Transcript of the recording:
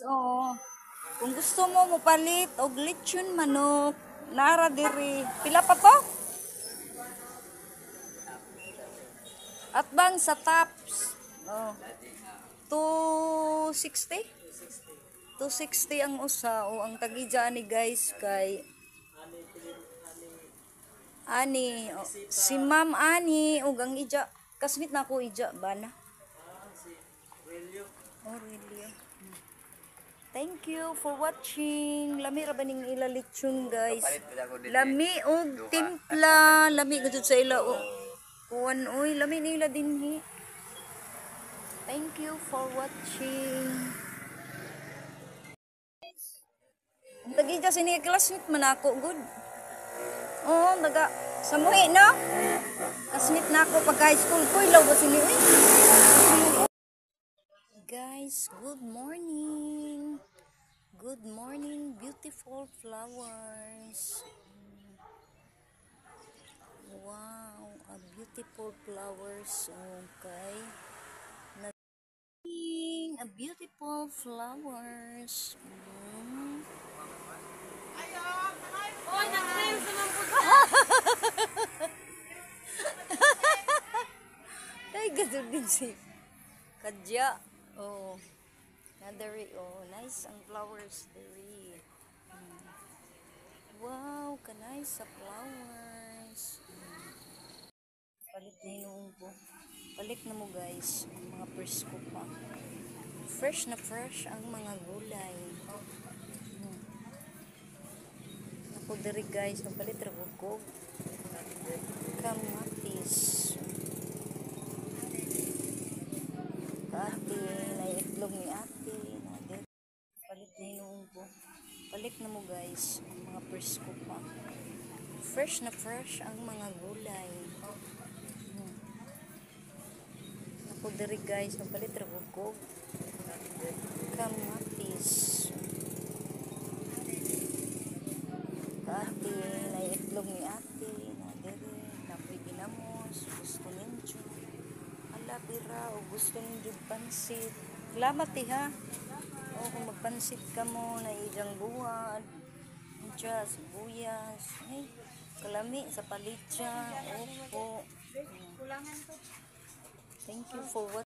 Oh, kung gusto mo mupalit og lechon manok, nara diri. Pila pa to? At bang sa tops. Oh. 260? 260 ang usa o ang tagija ni guys kay ani si Ma'am Ani ug ang ija kasmit na ko ija bana. Oh, really? Thank you for watching. Lami ra ba ning ila lechon guys? Lami og timpla, lami gud sa ila og kuan oy, lami nila dinhi. Thank you for watching. Ang tagija sini classmate man ako good. Oh, daga sa muhi no? Classmate na ako pag high school ko ilaw ba sini eh? Guys, good morning. Good morning, beautiful flowers. Wow, a beautiful flowers. Okay. A beautiful flowers. Oy, nag-reels naman po ka. Ay, ganun din si Kadya. Oh, nadari. Oh, nice ang flowers diri. Wow, ka-nice sa flowers. Palit na yung ko. Palit na mo guys, ang mga presko pa. Fresh na fresh ang mga gulay. Ako diri guys, magpalit ra ko kamatis. Ate, na itlog ni ate. Palit na yung ko. Palit na mo guys, ang mga presko pa. Fresh na fresh ang mga gulay. Ako diri guys, magpalit ra ko kamatis. Ate, na itlog ni ate. Na diri, napoy ginamos. Gusto ninyo. Ala, bira, o gusto ninyo pansit. Salamat ha. O kung magpansit ka mo, na ilang buwan. Diyan, sibuyas. Ay, kalami sa palitsa. Opo. Thank you for watching.